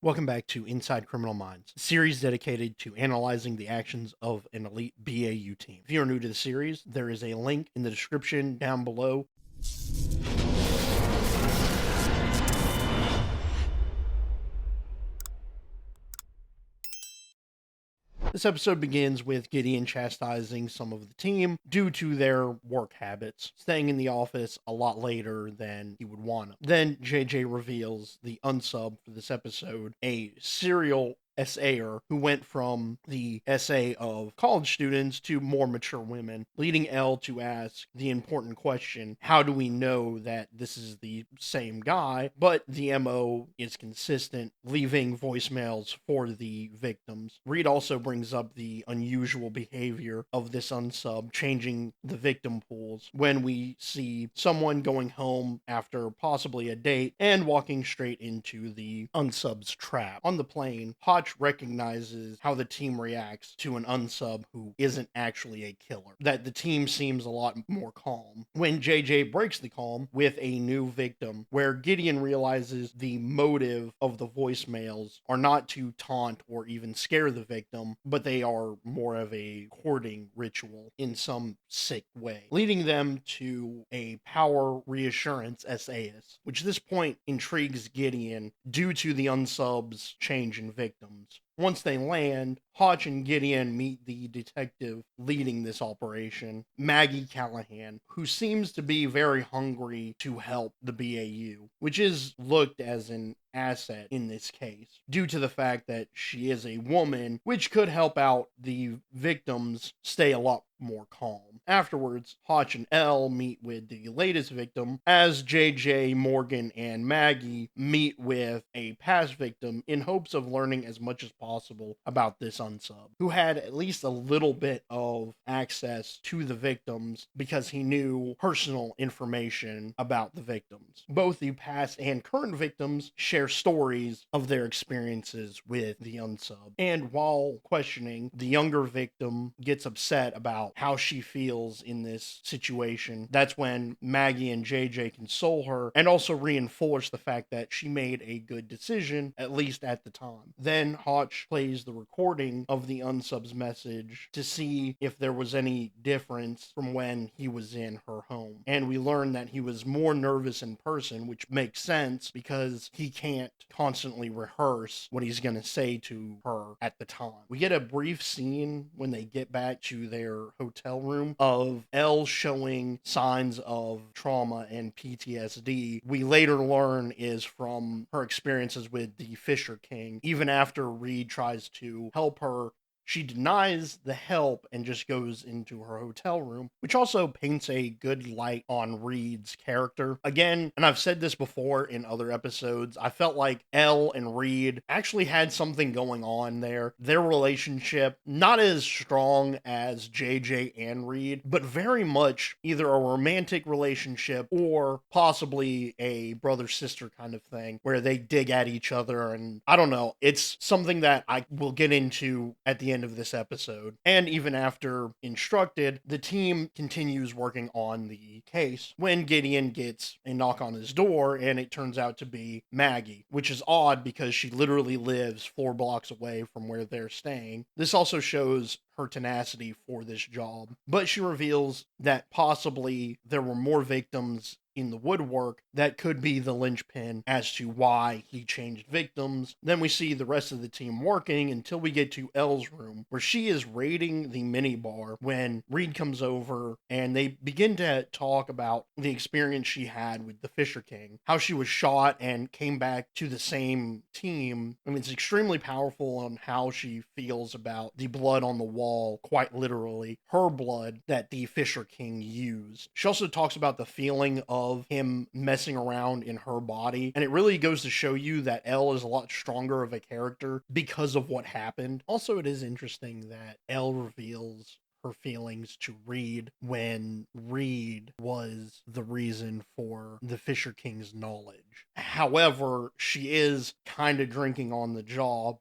Welcome back to Inside Criminal Minds, a series dedicated to analyzing the actions of an elite BAU team. If you're new to the series, there is a link in the description down below. This episode begins with Gideon chastising some of the team due to their work habits, staying in the office a lot later than he would want to. Then JJ reveals the unsub for this episode, a serial SAer who went from the SA of college students to more mature women, leading Elle to ask the important question, how do we know that this is the same guy? But the MO is consistent, leaving voicemails for the victims. Reed also brings up the unusual behavior of this unsub, changing the victim pools when we see someone going home after possibly a date and walking straight into the unsub's trap. On the plane, Hotch recognizes how the team reacts to an unsub who isn't actually a killer, that the team seems a lot more calm. When JJ breaks the calm with a new victim, where Gideon realizes the motive of the voicemails are not to taunt or even scare the victim, but they are more of a courting ritual in some sick way, leading them to a power reassurance SAS, which at this point intrigues Gideon due to the unsub's change in victims. Once they land, Hotch and Gideon meet the detective leading this operation, Maggie Callahan, who seems to be very hungry to help the BAU, which is looked as an asset in this case, due to the fact that she is a woman, which could help out the victims stay a lot more calm. Afterwards, Hotch and Elle meet with the latest victim, as JJ, Morgan, and Maggie meet with a past victim in hopes of learning as much as possible about this unsub, who had at least a little bit of access to the victims because he knew personal information about the victims. Both the past and current victims share stories of their experiences with the unsub. And while questioning, the younger victim gets upset about how she feels in this situation. That's when Maggie and JJ console her and also reinforce the fact that she made a good decision, at least at the time. Then Hotch plays the recording of the unsub's message to see if there was any difference from when he was in her home. And we learn that he was more nervous in person, which makes sense because he can't constantly rehearse what he's going to say to her at the time. We get a brief scene when they get back to their hotel room of Elle showing signs of trauma and PTSD. We later learn is from her experiences with the Fisher King. Even after Reed tries to help her, she denies the help and just goes into her hotel room, which also paints a good light on Reed's character. Again, and I've said this before in other episodes, I felt like Elle and Reed actually had something going on there. Their relationship, not as strong as JJ and Reed, but very much either a romantic relationship or possibly a brother-sister kind of thing where they dig at each other. And I don't know, it's something that I will get into at the end of this episode. And even after instructed, the team continues working on the case when Gideon gets a knock on his door, and it turns out to be Maggie, which is odd because she literally lives 4 blocks away from where they're staying. This also shows her tenacity for this job, but she reveals that possibly there were more victims in the woodwork that could be the linchpin as to why he changed victims. Then we see the rest of the team working until we get to Elle's room, where she is raiding the minibar when Reed comes over and they begin to talk about the experience she had with the Fisher King, how she was shot and came back to the same team. I mean, it's extremely powerful on how she feels about the blood on the wall, quite literally, her blood that the Fisher King used. She also talks about the feeling of him messing around in her body, and it really goes to show you that Elle is a lot stronger of a character because of what happened. Also, it is interesting that Elle reveals her feelings to Reed when Reed was the reason for the Fisher King's knowledge. However, she is kind of drinking on the job,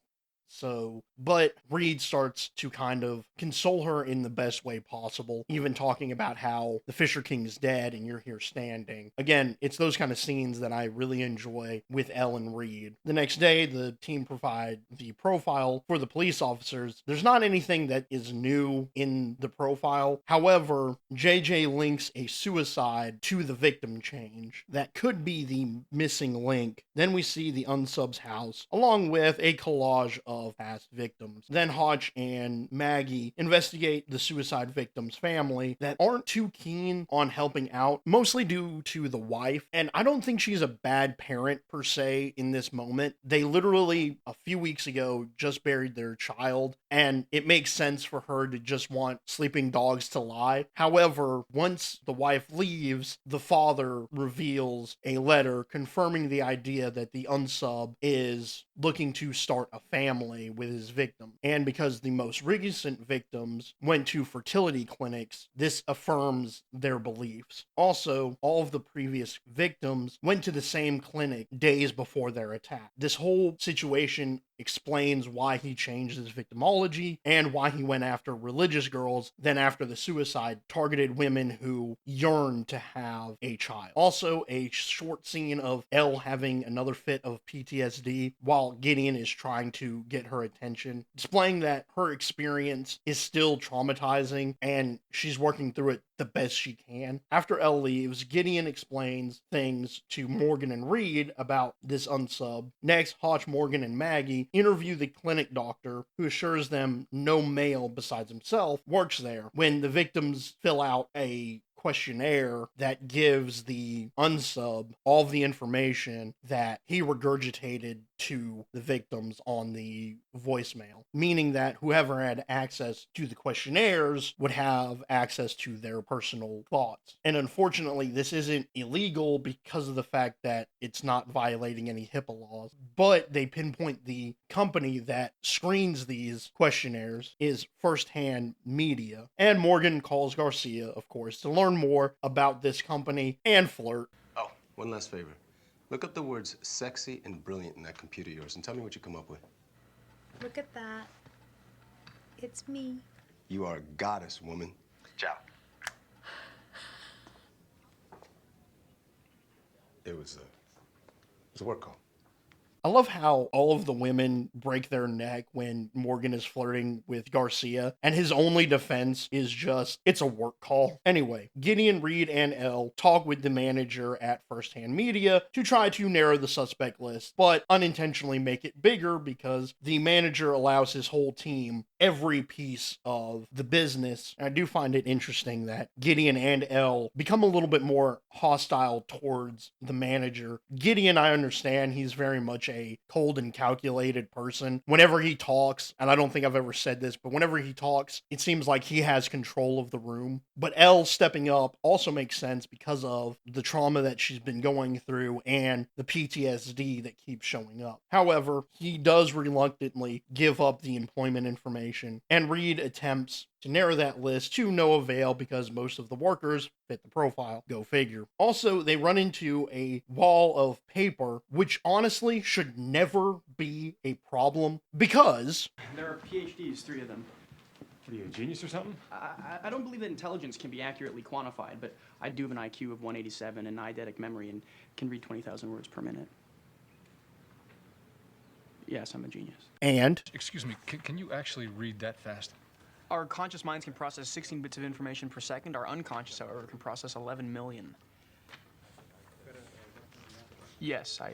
But Reed starts to kind of console her in the best way possible, even talking about how the Fisher King's dead and you're here standing. Again, it's those kind of scenes that I really enjoy with Elle and Reed. The next day, the team provide the profile for the police officers. There's not anything that is new in the profile. However, JJ links a suicide to the victim change. That could be the missing link. Then we see the unsub's house, along with a collage of past victims. Then Hotch and Maggie investigate the suicide victim's family that aren't too keen on helping out, mostly due to the wife. And I don't think she's a bad parent per se in this moment. They literally, a few weeks ago, just buried their child, and it makes sense for her to just want sleeping dogs to lie. However, once the wife leaves, the father reveals a letter confirming the idea that the unsub is looking to start a family with his victim. And because the most recent victims went to fertility clinics, this affirms their beliefs. Also, all of the previous victims went to the same clinic days before their attack. This whole situation explains why he changed his victimology and why he went after religious girls, then after the suicide, targeted women who yearned to have a child. Also, a short scene of Elle having another fit of PTSD while Gideon is trying to get her attention, displaying that her experience is still traumatizing and she's working through it the best she can. After Elle leaves, Gideon explains things to Morgan and Reed about this unsub. Next, Hotch, Morgan, and Maggie interview the clinic doctor, who assures them no male besides himself works there. When the victims fill out a questionnaire that gives the unsub all of the information that he regurgitated to the victims on the voicemail, meaning that whoever had access to the questionnaires would have access to their personal thoughts. And unfortunately, this isn't illegal because of the fact that it's not violating any HIPAA laws, but they pinpoint the company that screens these questionnaires is Firsthand Media. And Morgan calls Garcia, of course, to learn more about this company and flirt. Oh, one last favor. Look up the words sexy and brilliant in that computer of yours and tell me what you come up with. Look at that. It's me. You are a goddess, woman. Ciao. It was a work call. I love how all of the women break their neck when Morgan is flirting with Garcia, and his only defense is just, it's a work call. Anyway, Gideon, Reed, and Elle talk with the manager at Firsthand Media to try to narrow the suspect list, but unintentionally make it bigger because the manager allows his whole team every piece of the business. And I do find it interesting that Gideon and Elle become a little bit more hostile towards the manager. Gideon, I understand, he's very much a cold and calculated person. Whenever he talks, and I don't think I've ever said this, but whenever he talks, it seems like he has control of the room. But Elle stepping up also makes sense because of the trauma that she's been going through and the PTSD that keeps showing up. However, he does reluctantly give up the employment information, and Reed attempts to narrow that list to no avail because most of the workers fit the profile. Go figure. Also, they run into a wall of paper, which honestly should never be a problem because there are PhDs, 3 of them. What are you, a genius or something? I don't believe that intelligence can be accurately quantified, but I do have an IQ of 187 and eidetic memory and can read 20,000 words per minute. Yes, I'm a genius. And Excuse me, can you actually read that fast? Our conscious minds can process 16 bits of information per second. Our unconscious, however, can process 11 million. Yes, I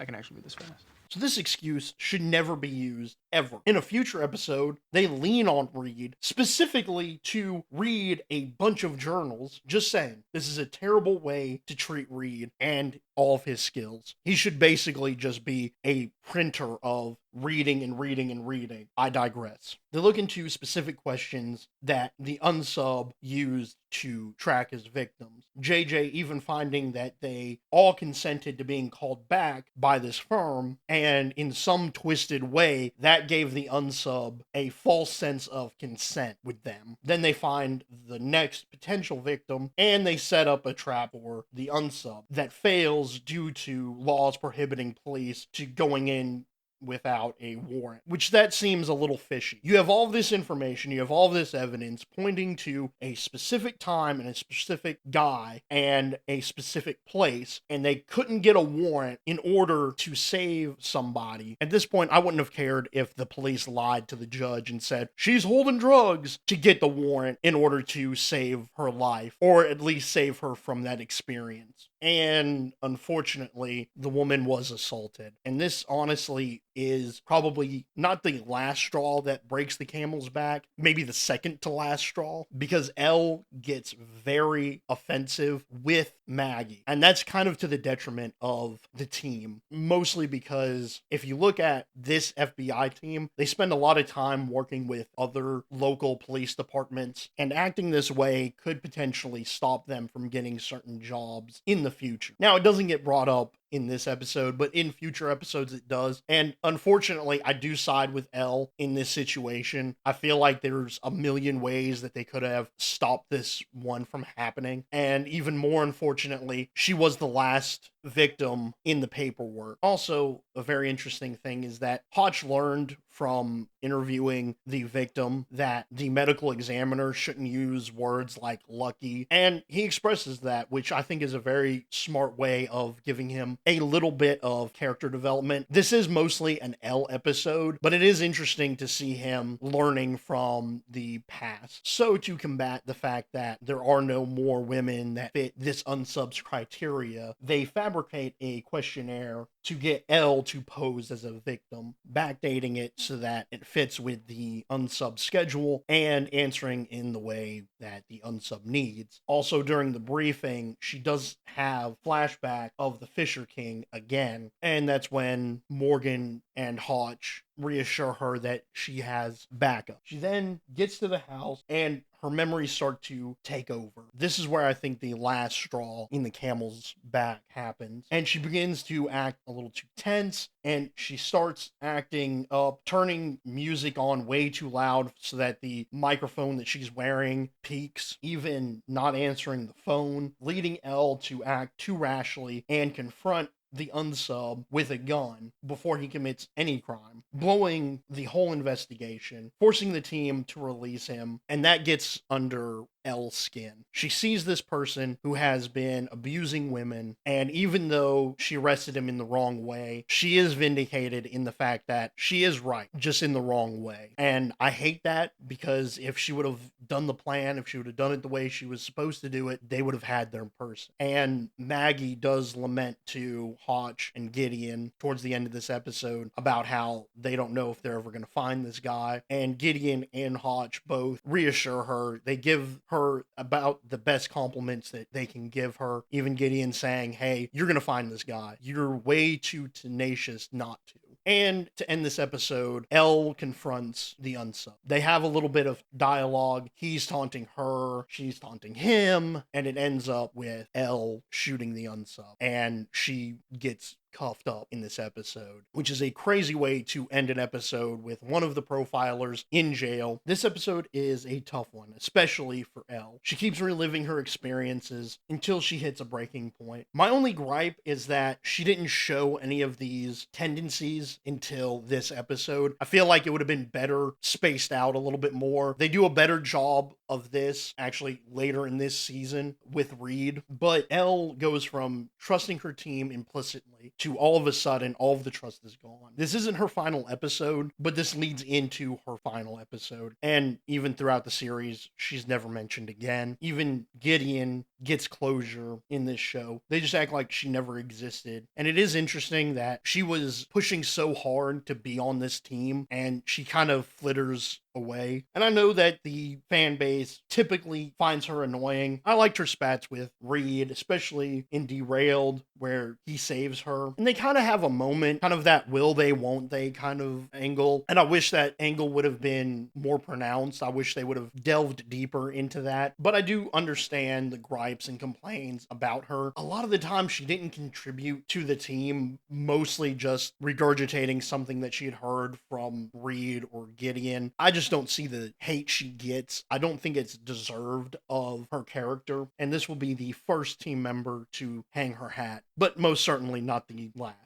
can actually read this fast. so this excuse should never be used ever. In a future episode, they lean on Reed specifically to read a bunch of journals. Just saying, this is a terrible way to treat Reed and all of his skills. He should basically just be a printer of reading and reading and reading. I digress. They look into specific questions that the unsub used to track his victims. JJ even finding that they all consented to being called back by this firm, and in some twisted way, that gave the unsub a false sense of consent with them. Then they find the next potential victim, and they set up a trap for the unsub that fails due to laws prohibiting police to going in without a warrant, which that seems a little fishy. You have all this information, you have all this evidence pointing to a specific time and a specific guy and a specific place, and they couldn't get a warrant in order to save somebody. At this point, I wouldn't have cared if the police lied to the judge and said, she's holding drugs, to get the warrant in order to save her life, or at least save her from that experience. And unfortunately, the woman was assaulted. And this honestly is probably not the last straw that breaks the camel's back, maybe the second to last straw, because Elle gets very offensive with Maggie. And that's kind of to the detriment of the team, mostly because if you look at this FBI team, they spend a lot of time working with other local police departments, and acting this way could potentially stop them from getting certain jobs in the future. Now, it doesn't get brought up in this episode, but in future episodes it does. And unfortunately, I do side with Elle in this situation. I feel like there's a million ways that they could have stopped this one from happening. And even more unfortunately, she was the last victim in the paperwork. Also, a very interesting thing is that Hotch learned from interviewing the victim that the medical examiner shouldn't use words like lucky, and he expresses that, which I think is a very smart way of giving him a little bit of character development. This is mostly an Elle episode, but it is interesting to see him learning from the past. So to combat the fact that there are no more women that fit this unsubs criteria, they fabricate a questionnaire to get Elle to pose as a victim, backdating it so that it fits with the unsub schedule and answering in the way that the unsub needs. Also, during the briefing, she does have flashback of the Fisher King again, and that's when Morgan and Hotch reassure her that she has backup. She then gets to the house and her memories start to take over. This is where I think the last straw in the camel's back happens. And she begins to act a little too tense, and she starts acting up, turning music on way too loud so that the microphone that she's wearing peaks, even not answering the phone, leading Elle to act too rashly and confront the unsub with a gun before he commits any crime, blowing the whole investigation, forcing the team to release him, and that gets under Elle's skin. She sees this person who has been abusing women, and even though she arrested him in the wrong way, she is vindicated in the fact that she is right, just in the wrong way. And I hate that, because if she would have done the plan, if she would have done it the way she was supposed to do it, they would have had their person. And Maggie does lament to Hotch and Gideon towards the end of this episode about how they don't know if they're ever going to find this guy. And Gideon and Hotch both reassure her. They give her about the best compliments that they can give her. Even Gideon saying, hey, you're going to find this guy. You're way too tenacious not to. And to end this episode, Elle confronts the unsub. They have a little bit of dialogue. He's taunting her, she's taunting him, and it ends up with Elle shooting the unsub. And she gets cuffed up in this episode, which is a crazy way to end an episode with one of the profilers in jail. This episode is a tough one, especially for Elle. She keeps reliving her experiences until she hits a breaking point. My only gripe is that she didn't show any of these tendencies until this episode. I feel like it would have been better spaced out a little bit more. They do a better job of this actually later in this season with Reed, but Elle goes from trusting her team implicitly to all of a sudden all of the trust is gone. This isn't her final episode, but this leads into her final episode. And even throughout the series, she's never mentioned again. Even Gideon gets closure in this show. They just act like she never existed. And it is interesting that she was pushing so hard to be on this team, and she kind of flitters away. And I know that the fan base typically finds her annoying. I liked her spats with Reed, especially in Derailed, where he saves her. And they kind of have a moment, kind of that will they, won't they kind of angle. And I wish that angle would have been more pronounced. I wish they would have delved deeper into that. But I do understand the gripes and complaints about her. A lot of the time she didn't contribute to the team, mostly just regurgitating something that she had heard from Reed or Gideon. I just don't see the hate she gets. I don't think it's deserved of her character, and this will be the first team member to hang her hat, but most certainly not the last.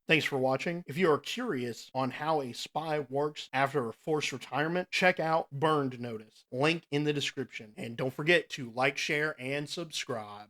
Thanks for watching. If you are curious on how a spy works after a forced retirement, check out Burned Notice. Link in the description. And don't forget to like, share, and subscribe.